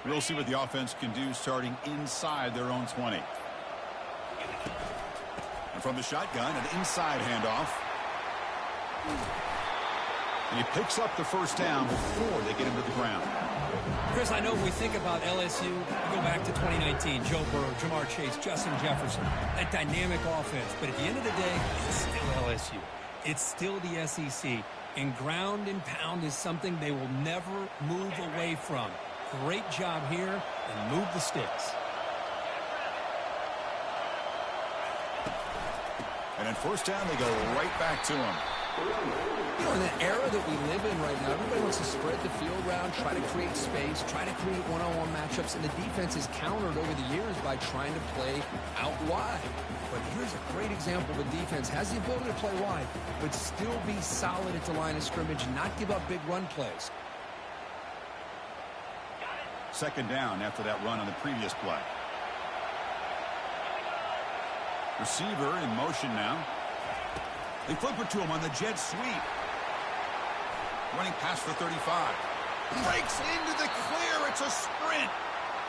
We'll see what the offense can do starting inside their own 20. And from the shotgun, an inside handoff. And he picks up the first down before they get him to the ground. Chris, I know when we think about LSU, we go back to 2019, Joe Burrow, Jamar Chase, Justin Jefferson, that dynamic offense. But at the end of the day, it's still LSU. It's still the SEC. And ground and pound is something they will never move away from. Great job here, and move the sticks. And in first down, they go right back to him. You know, in the era that we live in right now, everybody wants to spread the field around, try to create space, try to create one-on-one matchups, and the defense is countered over the years by trying to play out wide. But here's a great example of a defense has the ability to play wide, but still be solid at the line of scrimmage and not give up big run plays. Second down after that run on the previous play. Receiver in motion now. They flip it to him on the jet sweep. Running past the 35. Breaks into the clear. It's a sprint.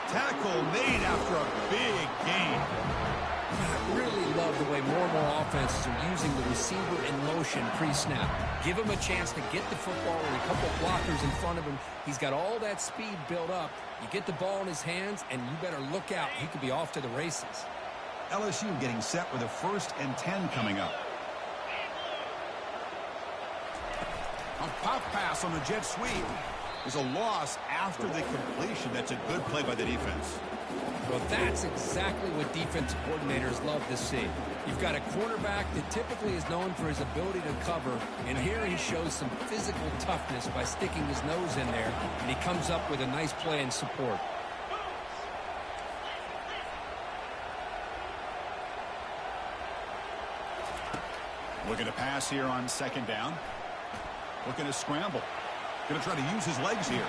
Tackle made after a big gain. I really love the way more and more offenses are using the receiver in motion pre-snap. Give him a chance to get the football with a couple blockers in front of him. He's got all that speed built up. You get the ball in his hands, and you better look out. He could be off to the races. LSU getting set with a 1st and 10 coming up. A pop pass on the jet sweep is a loss after the completion. That's a good play by the defense. Well, that's exactly what defensive coordinators love to see. You've got a quarterback that typically is known for his ability to cover, and here he shows some physical toughness by sticking his nose in there, and he comes up with a nice play in support. Looking to pass here on second down. Looking to scramble. Going to try to use his legs here.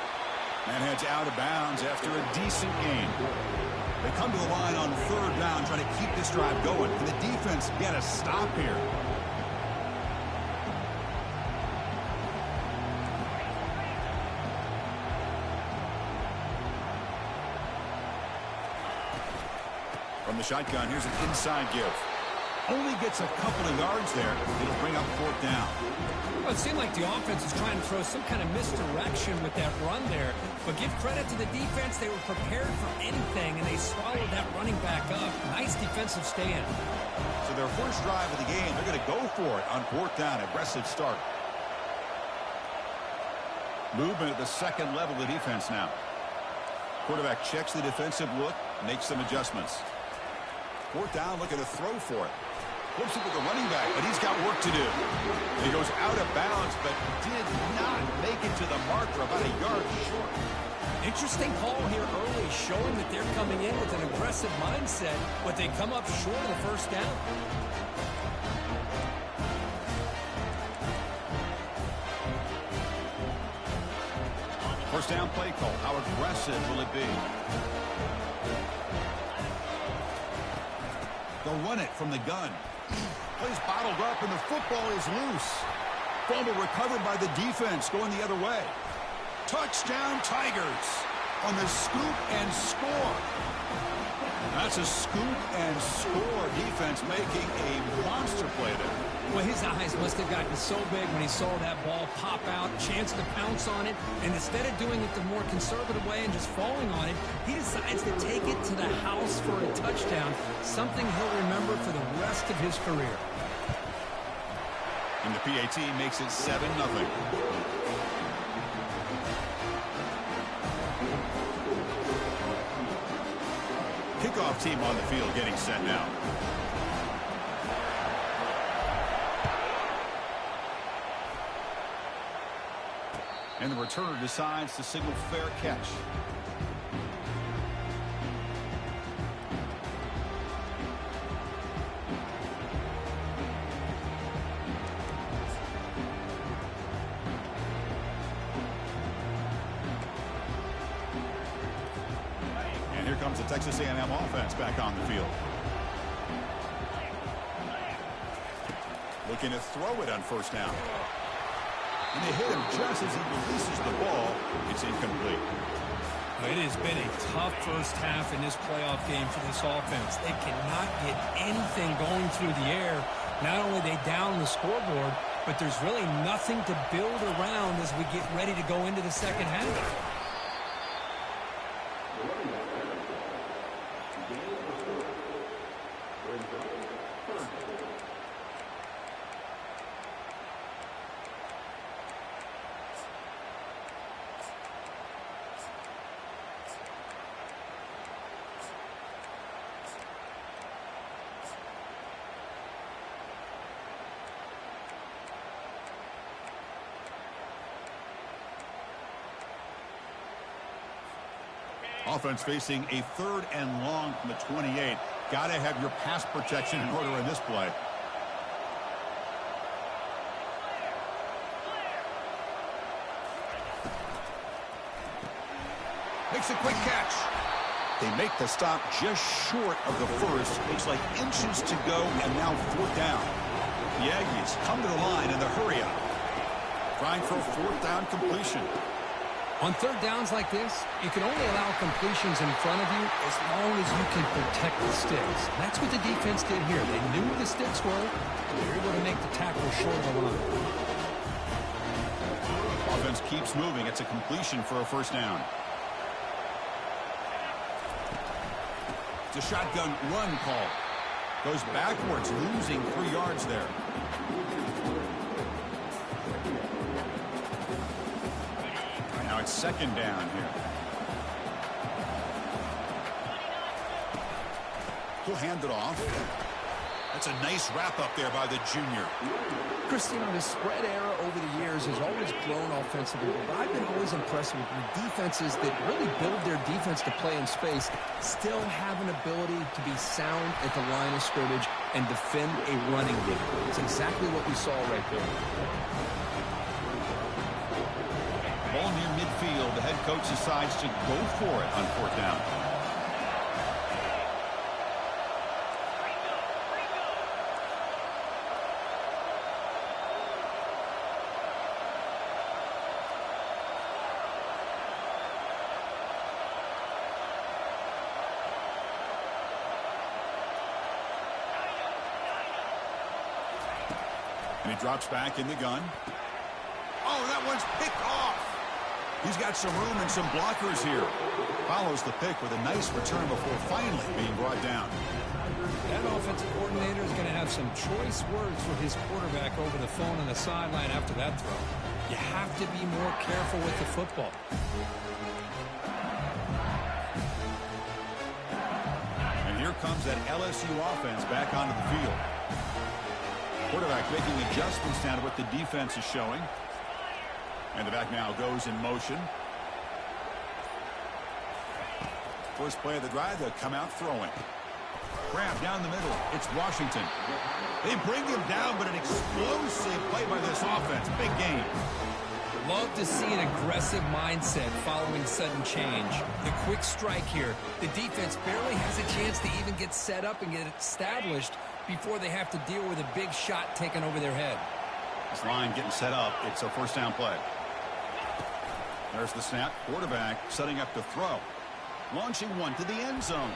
And heads out of bounds after a decent gain. They come to the line on third down, trying to keep this drive going. Can the defense get a stop here? From the shotgun, here's an inside give. Only gets a couple of yards there. It'll bring up fourth down. Well, it seemed like the offense was trying to throw some kind of misdirection with that run there. But give credit to the defense. They were prepared for anything, and they swallowed that running back up. Nice defensive stand. So their first drive of the game, they're going to go for it on fourth down. Aggressive start. Movement at the second level of the defense now. Quarterback checks the defensive look, makes some adjustments. Fourth down, looking to throw for it. Flips it with the running back, but he's got work to do. And he goes out of bounds, but did not make it to the marker, about a yard short. Interesting call here early, showing that they're coming in with an aggressive mindset, but they come up short of the first down. First down play call. How aggressive will it be? They'll run it from the gun. Plays bottled up, and the football is loose. Fumble recovered by the defense, going the other way. Touchdown, Tigers, on the scoop and score. That's a scoop and score. Defense making a monster play there. Well, his eyes must have gotten so big when he saw that ball pop out, chance to pounce on it, and instead of doing it the more conservative way and just falling on it, he decides to take it to the house for a touchdown, something he'll remember for the rest of his career. And the PAT makes it 7-0. Kickoff team on the field getting set now. And the returner decides to signal fair catch. And here comes the Texas A&M offense back on the field. Looking to throw it on first down. And they hit him just as he releases the ball. It's incomplete. It has been a tough first half in this playoff game for this offense. They cannot get anything going through the air. Not only are they down the scoreboard, but there's really nothing to build around as we get ready to go into the second half. Offense facing a 3rd and long from the 28. Got to have your pass protection in order in this play. Makes a quick catch. They make the stop just short of the first. Looks like inches to go, and now 4th down. The Aggies come to the line in the hurry-up. Trying for a 4th down completion. On 3rd downs like this, you can only allow completions in front of you as long as you can protect the sticks. That's what the defense did here. They knew where the sticks were, and they were able to make the tackle short of the line. Offense keeps moving. It's a completion for a 1st down. It's a shotgun run call. Goes backwards, losing 3 yards there. Now it's 2nd down here. He'll hand it off. That's a nice wrap up there by the junior. Christine, the spread era over the years has always grown offensively, but I've been always impressed with defenses that really build their defense to play in space, still have an ability to be sound at the line of scrimmage and defend a running game. It's exactly what we saw right there. Ball near midfield. The head coach decides to go for it on 4th down. And he drops back in the gun. Oh, that one's picked off. He's got some room and some blockers here. Follows the pick with a nice return before finally being brought down. That offensive coordinator is going to have some choice words for his quarterback over the phone on the sideline after that throw. You have to be more careful with the football. And here comes that LSU offense back onto the field. Quarterback making adjustments down to what the defense is showing. And the back now goes in motion. First play of the drive, they'll come out throwing. Grab down the middle. It's Washington. They bring him down, but an explosive play by this offense. Big game. Love to see an aggressive mindset following sudden change. The quick strike here. The defense barely has a chance to even get set up and get established before they have to deal with a big shot taken over their head. This line getting set up. It's a 1st down play. There's the snap. Quarterback setting up to throw. Launching one to the end zone.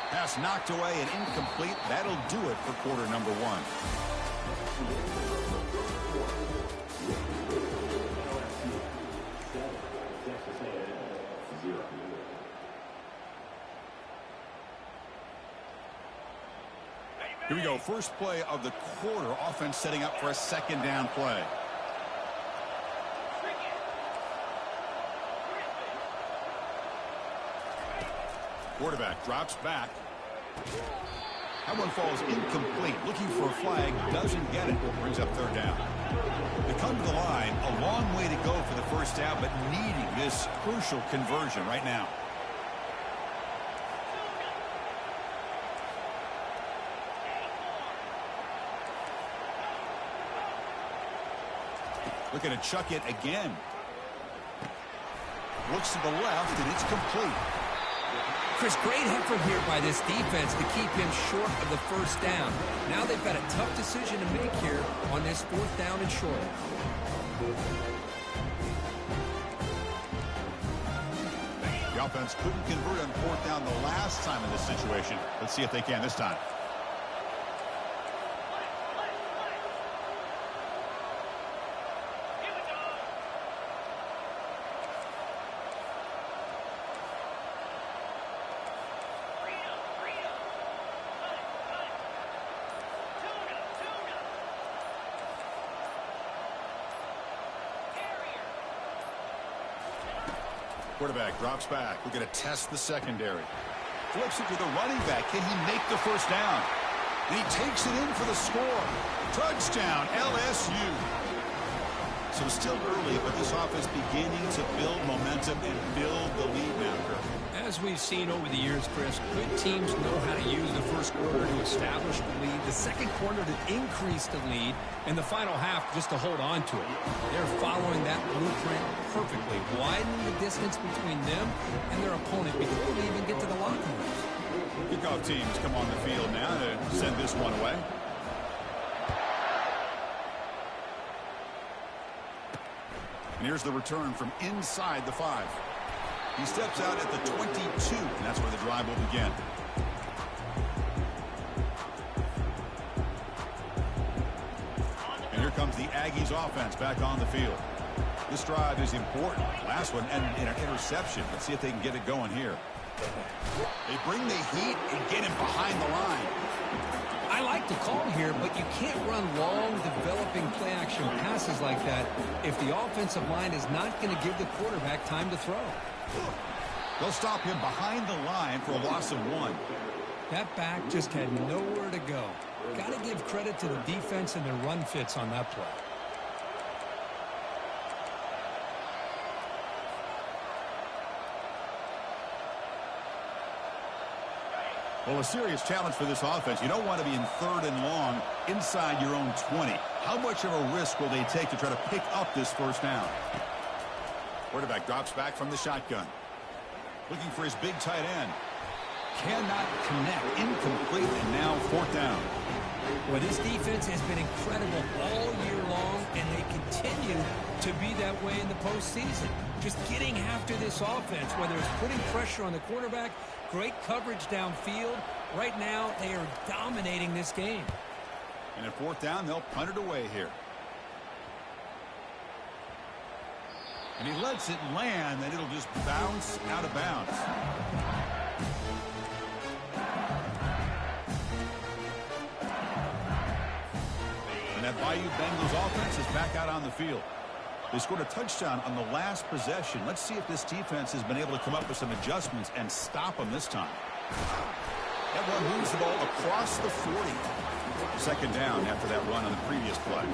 Pass knocked away and incomplete. That'll do it for quarter number 1. Here we go. First play of the quarter. Offense setting up for a 2nd down play. Quarterback drops back. That one falls incomplete. Looking for a flag. Doesn't get it. Brings up 3rd down. They come to the line. A long way to go for the 1st down, but needing this crucial conversion right now. Looking to chuck it again. Looks to the left, and it's complete. Chris, great effort here by this defense to keep him short of the 1st down. Now they've got a tough decision to make here on this 4th down and short. The offense couldn't convert on fourth down the last time in this situation. Let's see if they can this time. Quarterback drops back. We're going to test the secondary. Flips it to the running back. Can he make the first down? And he takes it in for the score. Touchdown, LSU. So still early, but this offense beginning to build momentum and build the lead now, Kirk. As we've seen over the years, Chris, good teams know how to use the first quarter to establish the lead, the second quarter to increase the lead, and the final half just to hold on to it. They're following that blueprint perfectly, widening the distance between them and their opponent before they even get to the locker rooms. Kickoff teams come on the field now to send this one away. And here's the return from inside the 5. He steps out at the 22, and that's where the drive will begin. And here comes the Aggies offense back on the field. This drive is important. Last one ended in an interception. Let's see if they can get it going here. They bring the heat and get him behind the line. I like the call here, but you can't run long, developing play-action passes like that if the offensive line is not going to give the quarterback time to throw. They'll stop him behind the line for a loss of 1. That back just had nowhere to go. Got to give credit to the defense and their run fits on that play. Well, a serious challenge for this offense. You don't want to be in 3rd and long inside your own 20. How much of a risk will they take to try to pick up this first down? Quarterback drops back from the shotgun. Looking for his big tight end. Cannot connect. Incomplete, and now 4th down. Well, this defense has been incredible all year long, and they continue to be that way in the postseason. Just getting after this offense, whether it's putting pressure on the quarterback, great coverage downfield. Right now, they are dominating this game. And at 4th down, they'll punt it away here. And he lets it land, and it'll just bounce out of bounds. And that Bayou Bengals offense is back out on the field. They scored a touchdown on the last possession. Let's see if this defense has been able to come up with some adjustments and stop them this time. That one moves the ball across the 40. 2nd down after that run on the previous play.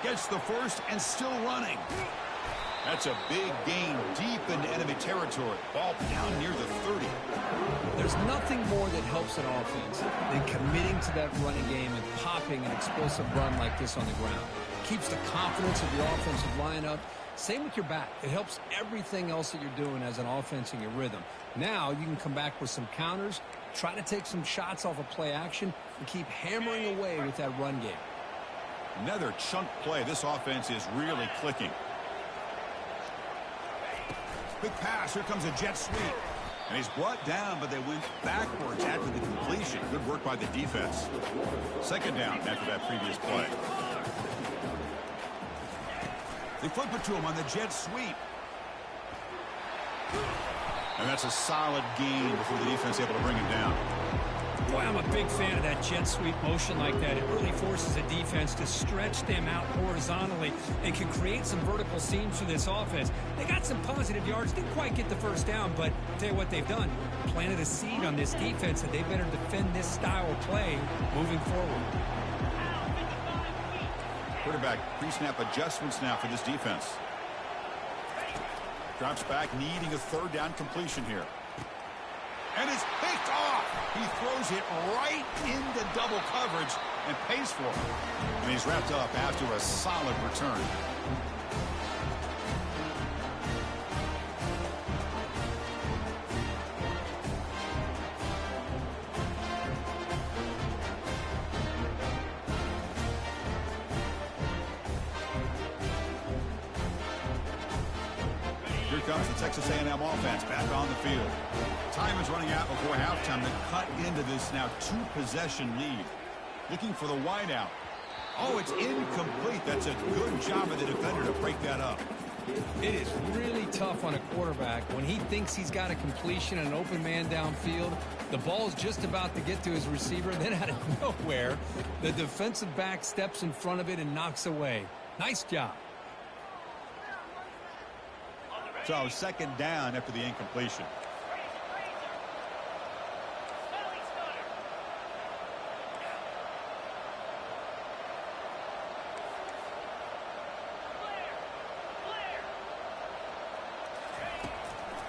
Gets the first and still running. That's a big gain deep into enemy territory. Ball down near the 30. There's nothing more that helps an offense than committing to that running game and popping an explosive run like this on the ground. Keeps the confidence of your offensive line up. Same with your back. It helps everything else that you're doing as an offense in your rhythm. Now you can come back with some counters, try to take some shots off of play action, and keep hammering away with that run game. Another chunk play. This offense is really clicking. Quick pass. Here comes a jet sweep. And he's brought down, but they went backwards after the completion. Good work by the defense. 2nd down after that previous play. They flip it to him on the jet sweep. And that's a solid gain before the defense able to bring him down. Boy, I'm a big fan of that jet sweep motion like that. It really forces a defense to stretch them out horizontally and can create some vertical seams for this offense. They got some positive yards, didn't quite get the first down, but I'll tell you what they've done. Planted a seed on this defense that they better defend this style of play moving forward. Quarterback pre-snap adjustments now for this defense. Drops back, needing a 3rd down completion here. And it's picked off. He throws it right into double coverage and pays for it. And he's wrapped up after a solid return. comes the Texas A&M offense back on the field. Time is running out before halftime to cut into this now two-possession lead. Looking for the wideout. Oh, it's incomplete. That's a good job of the defender to break that up. It is really tough on a quarterback when he thinks he's got a completion and an open man downfield. The ball's just about to get to his receiver. Then out of nowhere, the defensive back steps in front of it and knocks away. Nice job. So second down after the incompletion.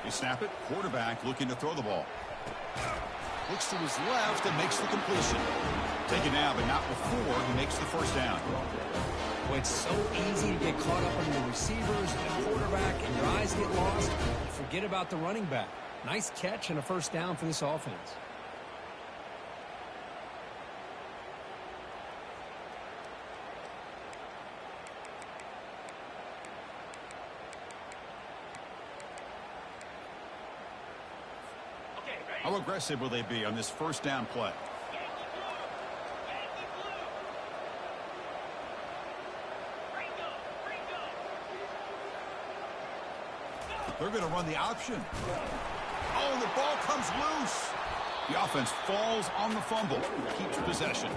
You snap it. Quarterback looking to throw the ball. Looks to his left and makes the completion. Take it now, but not before he makes the first down. Well, it's so easy to get caught up on the receivers and the quarterback, and your eyes get lost. Forget about the running back. Nice catch and a first down for this offense. How aggressive will they be on this first down play? They're going to run the option. Oh, the ball comes loose. The offense falls on the fumble. Keeps possession.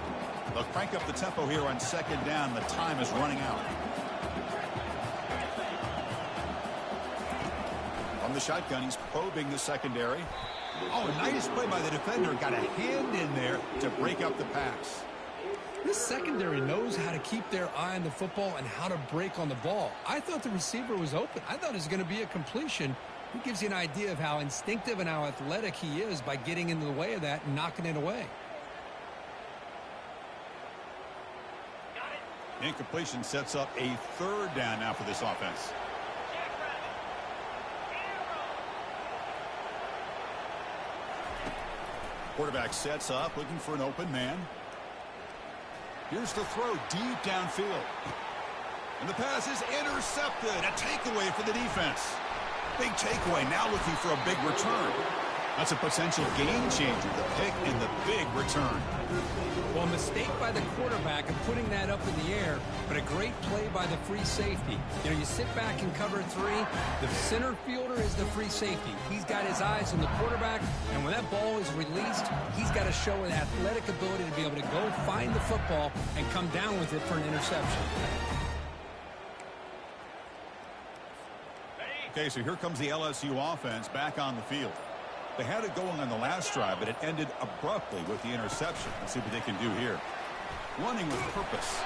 They'll crank up the tempo here on second down. The time is running out. From the shotgun, he's probing the secondary. Oh, nice play by the defender. Got a hand in there to break up the pass. This secondary knows how to keep their eye on the football and how to break on the ball. I thought the receiver was open. I thought it was going to be a completion. It gives you an idea of how instinctive and how athletic he is by getting into the way of that and knocking it away. Incompletion sets up a third down now for this offense. Quarterback sets up, looking for an open man. Here's the throw deep downfield. And the pass is intercepted. A takeaway for the defense. Big takeaway, now looking for a big return. That's a potential game changer, the pick and the big return. Well, a mistake by the quarterback of putting that up in the air, but a great play by the free safety. You know, you sit back and cover three. The center fielder is the free safety. He's got his eyes on the quarterback, and when that ball is released, he's got to show an athletic ability to be able to go find the football and come down with it for an interception. Okay, so here comes the LSU offense back on the field. They had it going on the last drive, but it ended abruptly with the interception. Let's see what they can do here. Running with purpose.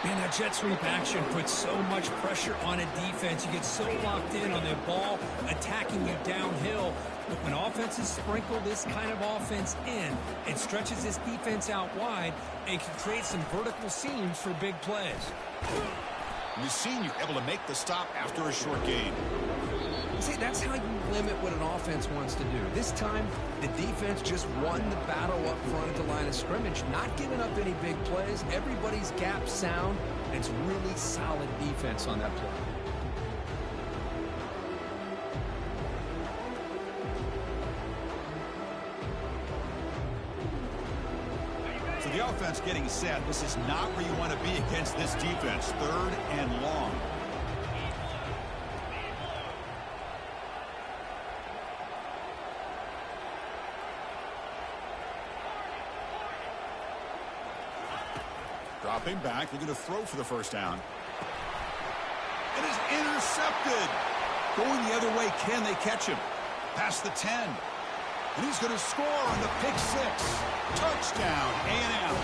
Man, that jet sweep action puts so much pressure on a defense. You get so locked in on the ball attacking you downhill. But when offenses sprinkle this kind of offense in, it stretches this defense out wide and can create some vertical seams for big plays. And the senior able to make the stop after a short gain. See, that's how you limit what an offense wants to do. This time, the defense just won the battle up front at the line of scrimmage, not giving up any big plays. Everybody's gap sound, and it's really solid defense on that play. So the offense getting set. This is not where you want to be against this defense. Third and long. Dropping back, looking to throw for the first down. It is intercepted. Going the other way, can they catch him? Past the 10. And he's going to score on the pick six. Touchdown, A&M.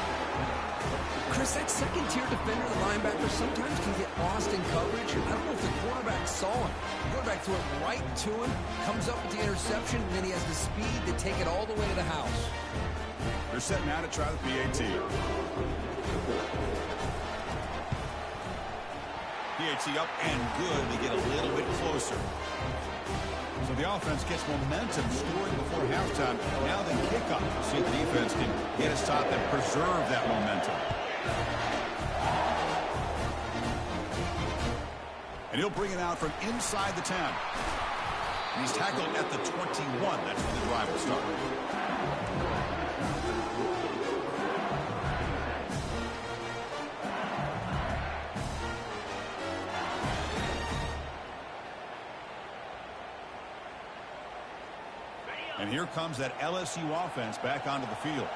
Chris, that second-tier defender, the linebacker, sometimes can get lost in coverage. I don't know if the quarterback saw him. The quarterback threw it right to him, comes up with the interception, and then he has the speed to take it all the way to the house. They're setting out to try the PAT. PAT up and good. They get a little bit closer. So the offense gets momentum scoring before halftime. Now the kickoff. See if the defense can get a stop and preserve that momentum. And he'll bring it out from inside the 10. And he's tackled at the 21. That's when the drive will start. And here comes that LSU offense back onto the field.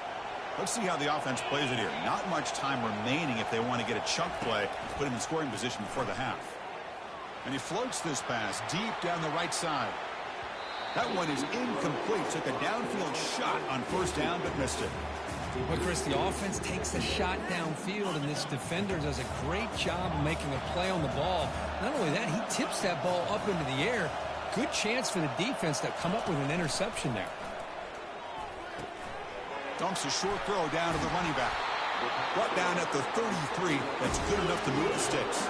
Let's see how the offense plays it here. Not much time remaining if they want to get a chunk play, put him in scoring position before the half. And he floats this pass deep down the right side. That one is incomplete. Took a downfield shot on first down, but missed it. Well, Chris, the offense takes a shot downfield, and this defender does a great job of making a play on the ball. Not only that, he tips that ball up into the air. Good chance for the defense to come up with an interception there. Dumps a short throw down to the running back. Brought down at the 33. That's good enough to move the sticks.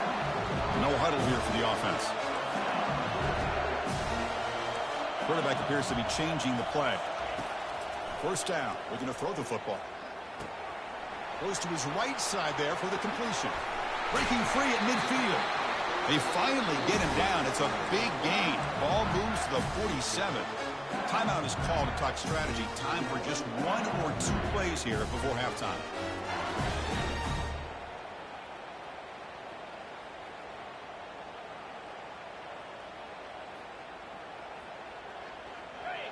No huddle here for the offense. Quarterback appears to be changing the play. First down. Looking to throw the football. Goes to his right side there for the completion. Breaking free at midfield. They finally get him down. It's a big gain. Ball moves to the 47. Timeout is called to talk strategy. Time for just 1 or 2 plays here before halftime.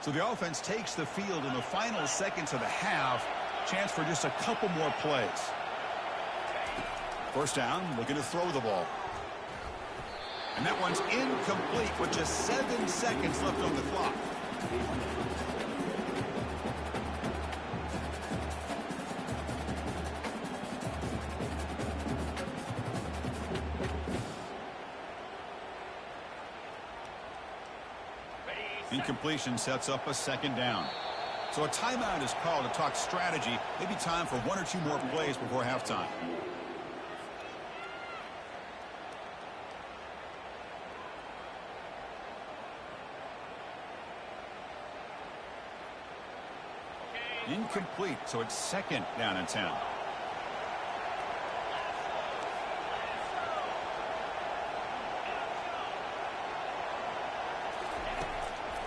So the offense takes the field in the final seconds of the half. Chance for just a couple more plays. First down, looking to throw the ball. And that one's incomplete with just 7 seconds left on the clock. Incompletion sets up a second down. So a timeout is called to talk strategy. Maybe time for 1 or 2 more plays before halftime. Incomplete, so it's second down and 10.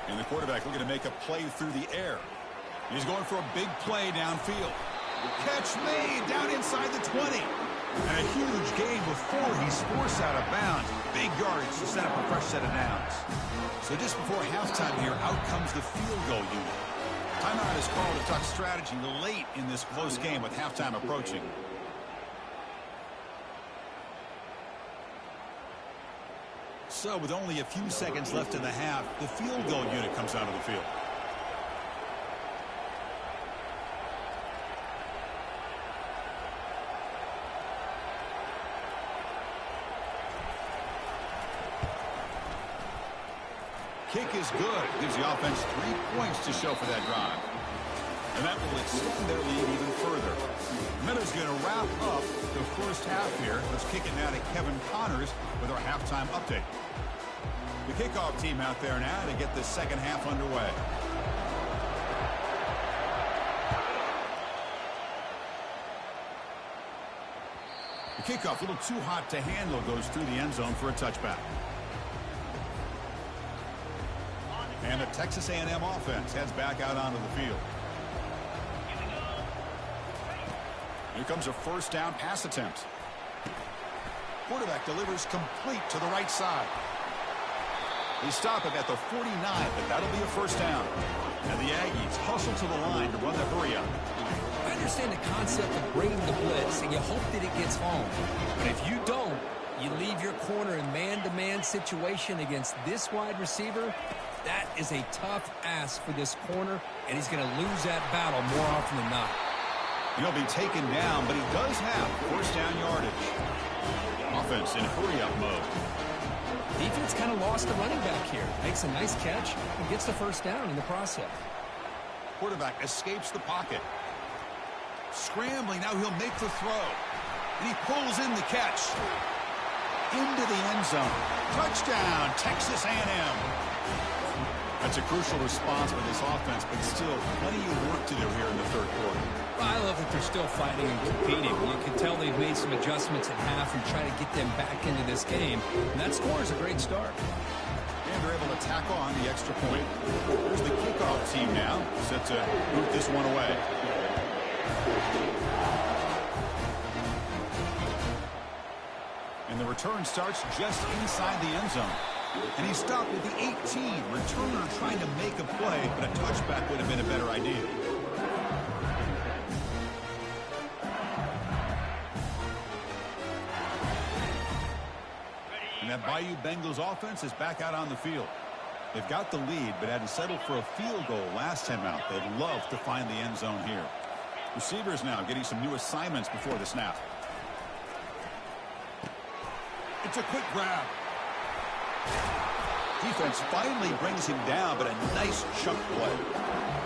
And the quarterback looking to make a play through the air. He's going for a big play downfield. Catch made down inside the 20. And a huge gain before he's forced out of bounds. Big yardage to set up a fresh set of downs. So just before halftime here, out comes the field goal unit. Timeout is called to talk strategy late in this close game with halftime approaching. So with only a few seconds left in the half, the field goal unit comes out of the field. Kick is good. Gives the offense 3 points to show for that drive. And that will extend their lead even further. Miller's going to wrap up the first half here. Let's kick it now to Kevin Connors with our halftime update. The kickoff team out there now to get the second half underway. The kickoff, a little too hot to handle, goes through the end zone for a touchback. And the Texas A&M offense heads back out onto the field. Here comes a first down pass attempt. Quarterback delivers complete to the right side. They stop it at the 49, but that'll be a first down. And the Aggies hustle to the line to run the hurry up. I understand the concept of bringing the blitz, and you hope that it gets home. But if you don't, you leave your corner in man-to-man situation against this wide receiver. That is a tough ask for this corner, and he's going to lose that battle more often than not. He'll be taken down, but he does have first down yardage. Offense in hurry-up mode. Defense kind of lost the running back here. Makes a nice catch and gets the first down in the process. Quarterback escapes the pocket. Scrambling, now he'll make the throw. And he pulls in the catch. Into the end zone. Touchdown, Texas A&M. That's a crucial response for this offense, but still plenty of work to do here in the third quarter. I love that they're still fighting and competing. You can tell they've made some adjustments at half and try to get them back into this game. And that score is a great start. And they're able to tack on the extra point. Here's the kickoff team now, set to boot this one away. And the return starts just inside the end zone. And he stopped at the 18. Returner trying to make a play, but a touchback would have been a better idea. And that Bayou Bengals offense is back out on the field. They've got the lead, but hadn't settled for a field goal last time out. They'd love to find the end zone here. Receivers now getting some new assignments before the snap. It's a quick grab. Defense finally brings him down, but a nice chunk play.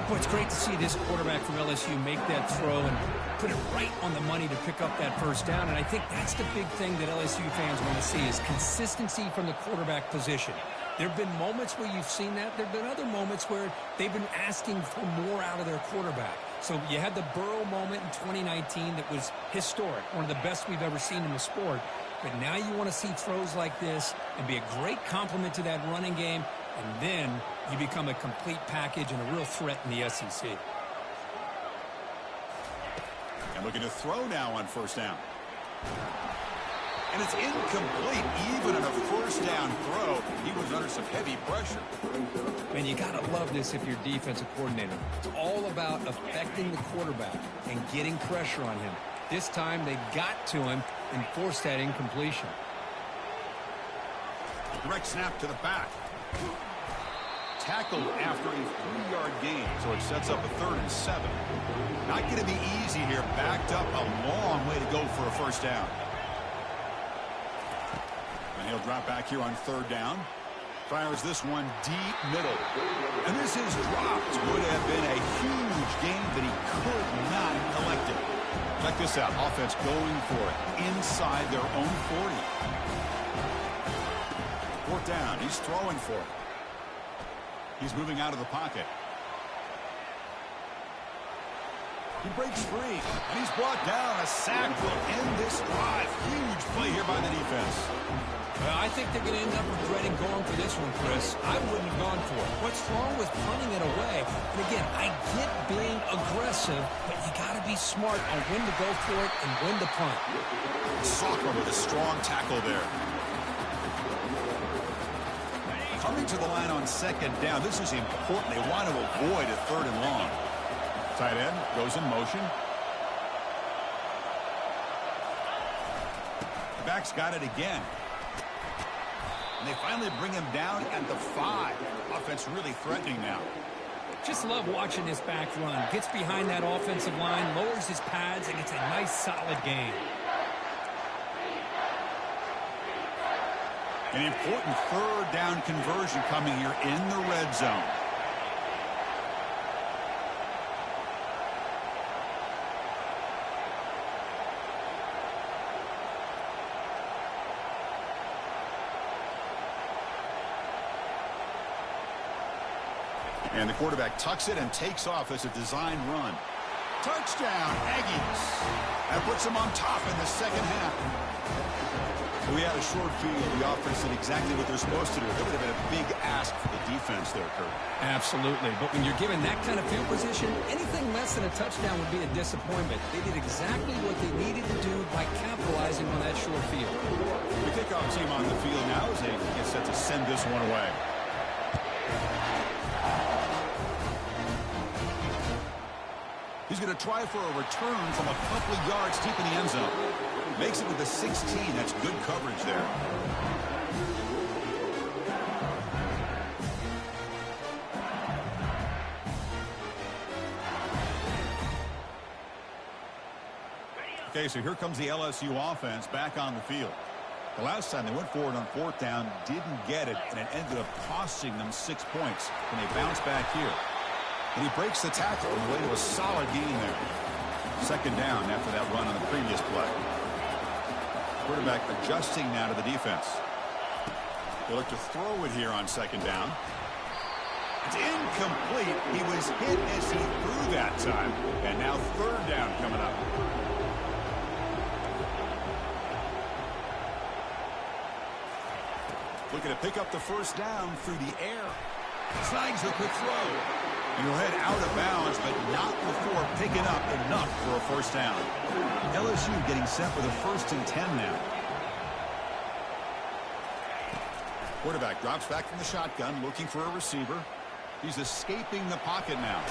Boy, it's great to see this quarterback from LSU make that throw and put it right on the money to pick up that first down. And I think that's the big thing that LSU fans want to see is consistency from the quarterback position. There have been moments where you've seen that. There have been other moments where they've been asking for more out of their quarterback. So you had the Burrow moment in 2019 that was historic, one of the best we've ever seen in the sport. But now you want to see throws like this and be a great complement to that running game, and then you become a complete package and a real threat in the SEC. And looking to throw now on first down. And it's incomplete. Even on a first down throw, he was under some heavy pressure. Man, you got to love this if you're defensive coordinator. It's all about affecting the quarterback and getting pressure on him. This time they got to him and forced that incompletion. Direct snap to the back. Tackled after a 3-yard gain, so it sets up a 3rd and 7. Not going to be easy here. Backed up a long way to go for a first down. And he'll drop back here on 3rd down. Fires this one deep middle. And this is dropped. Would have been a huge gain that he could not collect it. Check this out. Offense going for it inside their own 40. 4th down. He's throwing for it. He's moving out of the pocket. He breaks free, and he's brought down. A sack will end this drive. Huge play here by the defense. Well, I think they're going to end up regretting going for this one, Chris. I wouldn't have gone for it. What's wrong with punting it away? And again, I get being aggressive, but you got to be smart on when to go for it and when to punt. Sockler with a strong tackle there. Coming to the line on 2nd down. This is important. They want to avoid a 3rd and long. Tight end goes in motion. The back's got it again. And they finally bring him down at the 5. Offense really threatening now. Just love watching this back run. Gets behind that offensive line, lowers his pads, and gets a nice solid gain. An important 3rd down conversion coming here in the red zone. And the quarterback tucks it and takes off as a design run. Touchdown, Aggies. That puts them on top in the second half. We had a short field. The offense did exactly what they're supposed to do. That would have been a big ask for the defense there, Kurt. Absolutely. But when you're given that kind of field position, anything less than a touchdown would be a disappointment. They did exactly what they needed to do by capitalizing on that short field. The kickoff team on the field now as they get set to send this one away. He's going to try for a return from a couple of yards deep in the end zone. Makes it with the 16. That's good coverage there. Okay, so here comes the LSU offense back on the field. The last time they went forward on 4th down, didn't get it, and it ended up costing them 6 points. And they bounce back here. And he breaks the tackle on the way to a solid gain there. 2nd down after that run on the previous play. Quarterback adjusting now to the defense. They look to throw it here on 2nd down. It's incomplete. He was hit as he threw that time. And now 3rd down coming up. Looking to pick up the first down through the air. Snags the quick throw. He'll head out of bounds, but not before picking up enough for a first down. LSU getting set with a 1st and 10 now. Quarterback drops back from the shotgun, looking for a receiver. He's escaping the pocket now.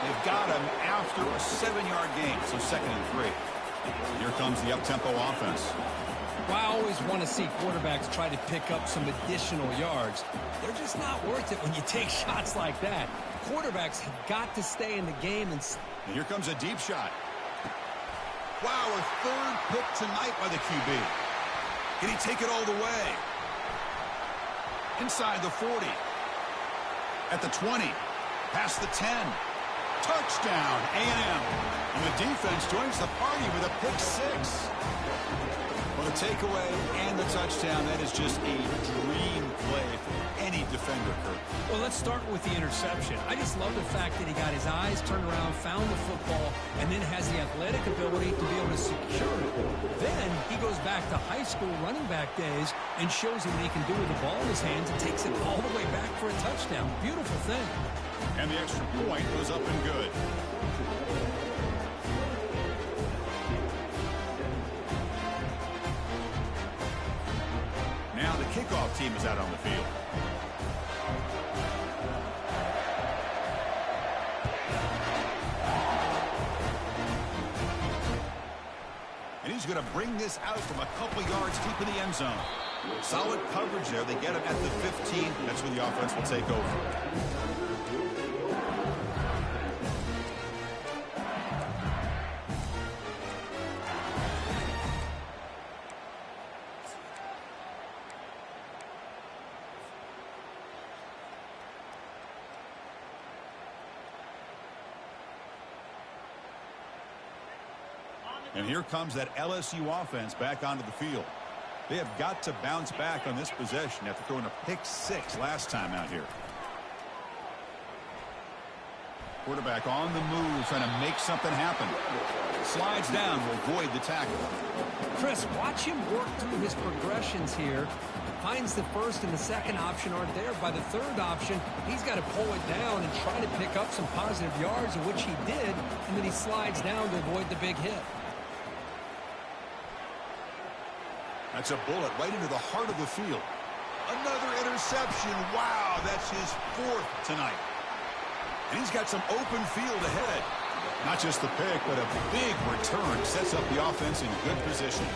They've got him after a 7-yard gain, so 2nd and 3. Here comes the up-tempo offense. Well, I always want to see quarterbacks try to pick up some additional yards. They're just not worth it when you take shots like that. Quarterbacks have got to stay in the game. And here comes a deep shot. Wow, a 3rd pick tonight by the QB. Can he take it all the way? Inside the 40. At the 20. Past the 10. Touchdown, A&M. And the defense joins the party with a pick 6. Well, the takeaway and the touchdown, that is just a dream play for any defender, Kurt. Well, let's start with the interception. I just love the fact that he got his eyes turned around, found the football, and then has the athletic ability to be able to secure it. Then he goes back to high school running back days and shows him what he can do with the ball in his hands and takes it all the way back for a touchdown. Beautiful thing. And the extra point was up and good. Now the kickoff team is out on the field. And he's going to bring this out from a couple yards deep in the end zone. Solid coverage there. They get him at the 15. That's where the offense will take over. And here comes that LSU offense back onto the field. They have got to bounce back on this possession after throwing a pick 6 last time out here. Quarterback on the move, trying to make something happen. Slides down to avoid the tackle. Chris, watch him work through his progressions here. Finds the first and the second option aren't there. By the third option, he's got to pull it down and try to pick up some positive yards, which he did, and then he slides down to avoid the big hit. That's a bullet right into the heart of the field. Another interception. Wow, that's his 4th tonight. And he's got some open field ahead. Not just the pick, but a big return. Sets up the offense in good position.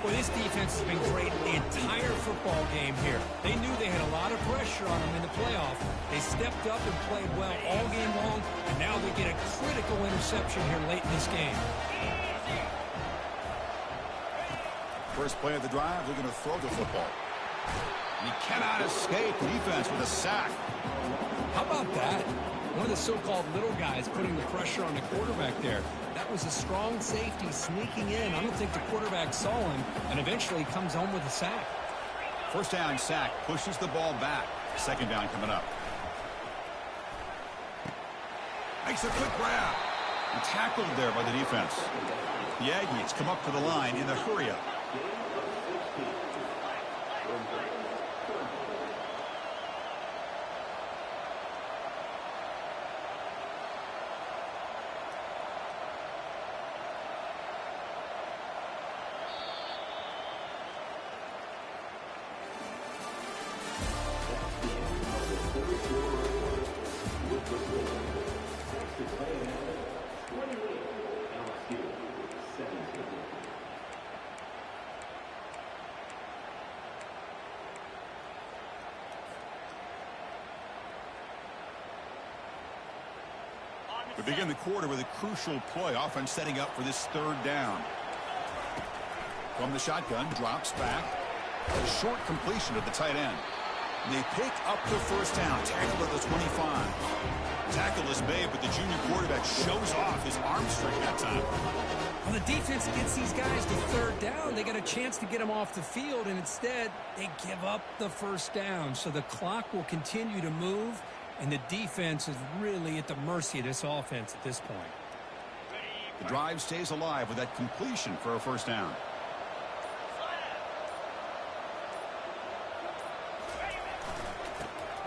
Well, this defense has been great the entire football game here. They knew they had a lot of pressure on them in the playoff. They stepped up and played well all game long, and now they get a critical interception here late in this game. First play of the drive, they're going to throw the football. And he cannot escape defense with a sack. How about that? One of the so-called little guys putting the pressure on the quarterback there. That was a strong safety sneaking in. I don't think the quarterback saw him, and eventually comes home with a sack. First down sack, pushes the ball back. 2nd down coming up. Makes a quick grab. And tackled there by the defense. The Aggies come up to the line in the hurry-up. We begin the quarter with a crucial play. Offense setting up for this 3rd down. From the shotgun, drops back. A short completion at the tight end. They pick up the first down. Tackle at the 25. Tackle is made, but the junior quarterback shows off his arm strength that time. When the defense gets these guys to 3rd down, they got a chance to get them off the field, and instead they give up the first down. So the clock will continue to move, and the defense is really at the mercy of this offense at this point. The drive stays alive with that completion for a first down.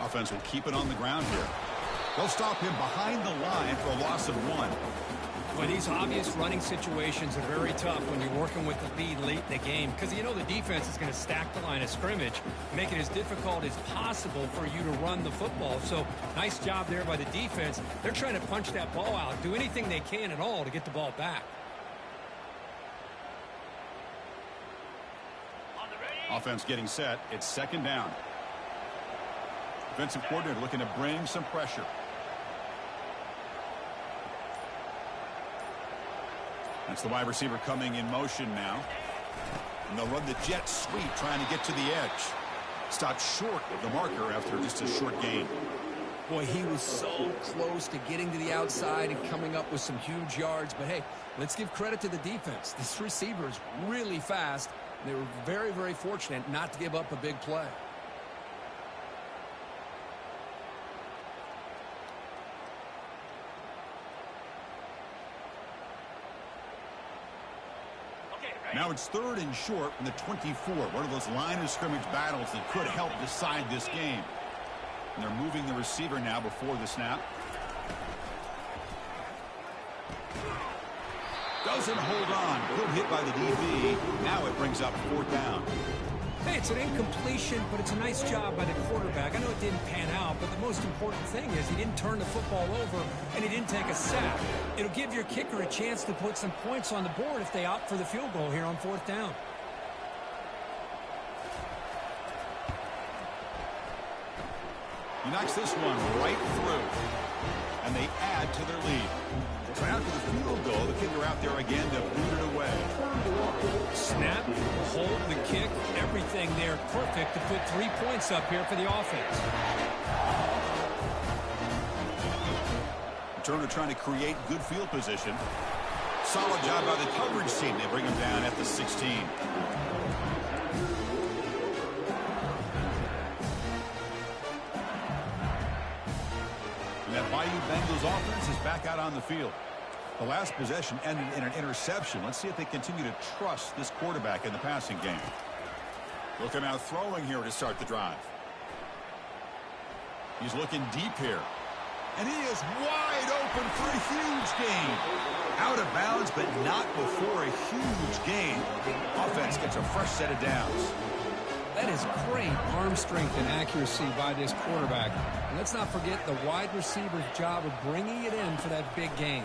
Offense will keep it on the ground here. They'll stop him behind the line for a loss of 1. Well, these obvious running situations are very tough when you're working with the lead late in the game because you know the defense is going to stack the line of scrimmage, make it as difficult as possible for you to run the football. So nice job there by the defense. They're trying to punch that ball out, do anything they can at all to get the ball back. Offense getting set. It's 2nd down. Defensive coordinator looking to bring some pressure. That's the wide receiver coming in motion now. And they'll run the jet sweep trying to get to the edge. Stopped short of the marker after just a short gain. Boy, he was so close to getting to the outside and coming up with some huge yards. But, hey, let's give credit to the defense. This receiver is really fast. They were very, very fortunate not to give up a big play. Now it's 3rd and short from the 24. One of those line of scrimmage battles that could help decide this game. And they're moving the receiver now before the snap. Doesn't hold on. Good hit by the DB. Now it brings up 4th down. Hey, it's an incompletion, but it's a nice job by the quarterback. I know it didn't pan out, but the most important thing is he didn't turn the football over and he didn't take a sack. It'll give your kicker a chance to put some points on the board if they opt for the field goal here on 4th down. He knocks this one right through. And they add to their lead. So after the field goal, the kicker out there again to boot it away. Snap, hold, the kick, everything there perfect to put 3 points up here for the offense. Turner trying to create good field position. Solid job by the coverage team. They bring him down at the 16. And that Bayou Bengals offense is back out on the field. The last possession ended in an interception. Let's see if they continue to trust this quarterback in the passing game. Looking out throwing here to start the drive. He's looking deep here. And he is wide open for a huge gain. Out of bounds, but not before a huge gain. Offense gets a fresh set of downs. That is great arm strength and accuracy by this quarterback. And let's not forget the wide receiver's job of bringing it in for that big gain.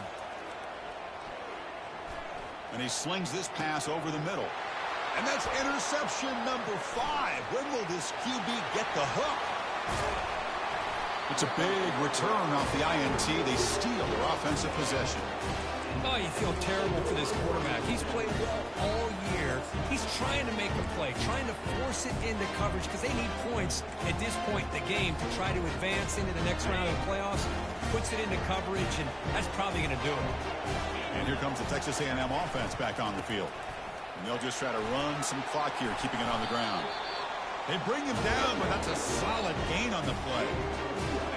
And he slings this pass over the middle. And that's interception number 5. When will this QB get the hook? It's a big return off the INT. They steal their offensive possession. Oh, you feel terrible for this quarterback. He's played well all year. He's trying to make a play, trying to force it into coverage because they need points at this point in the game to try to advance into the next round of the playoffs. Puts it into coverage, and that's probably going to do it. And here comes the Texas A&M offense back on the field. And they'll just try to run some clock here, keeping it on the ground. They bring him down, but that's a solid gain on the play.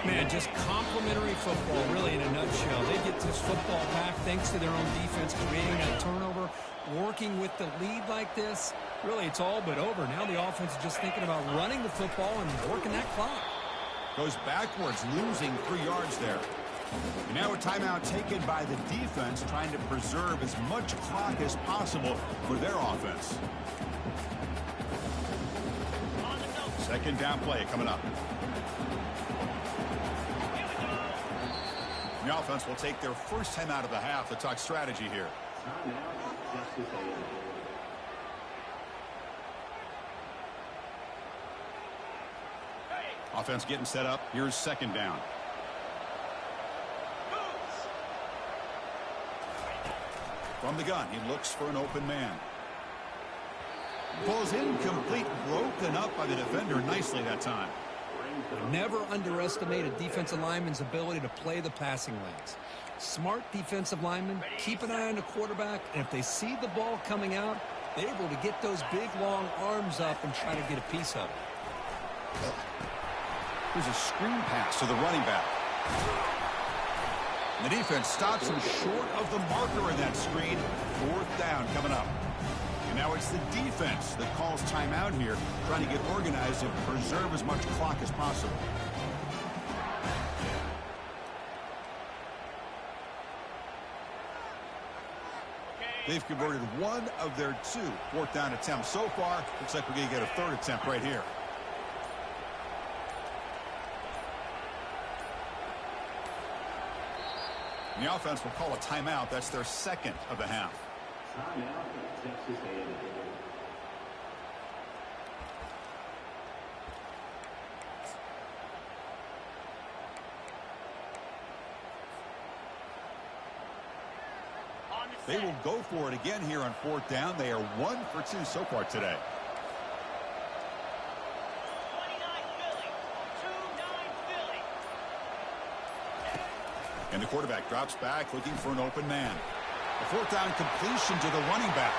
Man, just complimentary football, really, in a nutshell. They get this football back thanks to their own defense, creating that turnover, working with the lead like this. Really, it's all but over. Now the offense is just thinking about running the football and working that clock. Goes backwards, losing 3 yards there. And now a timeout taken by the defense, trying to preserve as much clock as possible for their offense. 2nd down play coming up. The offense will take their first time out of the half to talk strategy here. Offense getting set up. Here's 2nd down. From the gun, he looks for an open man. Ball's incomplete, broken up by the defender nicely that time. Never underestimate a defensive lineman's ability to play the passing lanes. Smart defensive linemen keep an eye on the quarterback, and if they see the ball coming out, they're able to get those big, long arms up and try to get a piece of it. Here's a screen pass to the running back. And the defense stops him short of the marker in that screen. 4th down coming up. And now it's the defense that calls timeout here, trying to get organized and preserve as much clock as possible. They've converted one of their 2 fourth down attempts so far. Looks like we're going to get a 3rd attempt right here. And the offense will call a timeout. That's their 2nd of the half. Timeout, Texas A&M. They will go for it again here on 4th down. They are 1 for 2 so far today. 29 Philly. 2-9 Philly. And the quarterback drops back looking for an open man. A 4th down completion to the running back.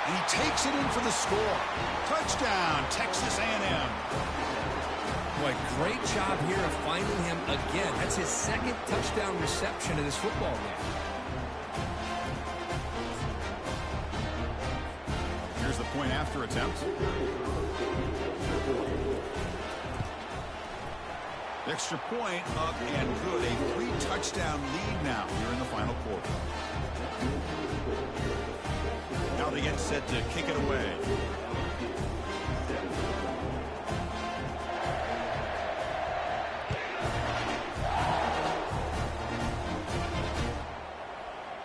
And he takes it in for the score. Touchdown, Texas A&M. Boy, great job here of finding him again. That's his 2nd touchdown reception in this football game. Here's the point after attempt. Extra point up and good. A 3-touchdown lead now here in the final quarter. Now they get set to kick it away.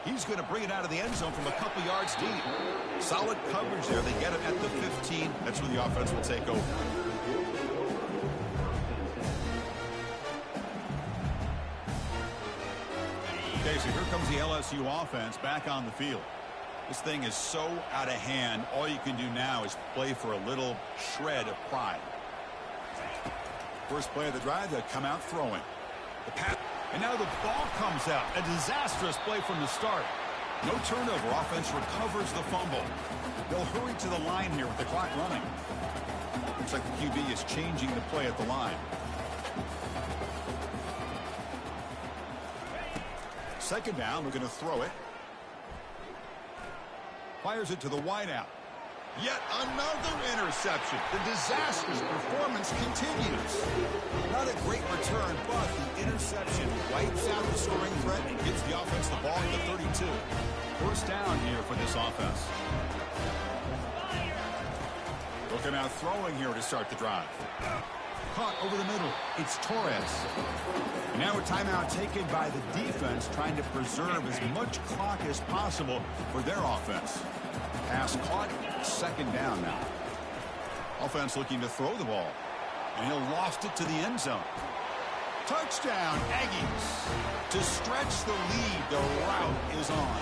He's going to bring it out of the end zone from a couple yards deep. Solid coverage there. They get it at the 15. That's where the offense will take over. Okay, so here comes the LSU offense back on the field. This thing is so out of hand. All you can do now is play for a little shred of pride. First play of the drive, they'll come out throwing. The pass. And now the ball comes out. A disastrous play from the start. No turnover. Offense recovers the fumble. They'll hurry to the line here with the clock running. Looks like the QB is changing the play at the line. Second down, we're going to throw it. Fires it to the wideout. Yet another interception. The disastrous performance continues. Not a great return, but the interception wipes out the scoring threat and gives the offense the ball at the 32. First down here for this offense. Looking out throwing here to start the drive. Caught over the middle. It's Torres. And now a timeout taken by the defense, trying to preserve as much clock as possible for their offense. Pass caught. Second down now. Offense looking to throw the ball. And he'll loft it to the end zone. Touchdown, Aggies. To stretch the lead, the route is on.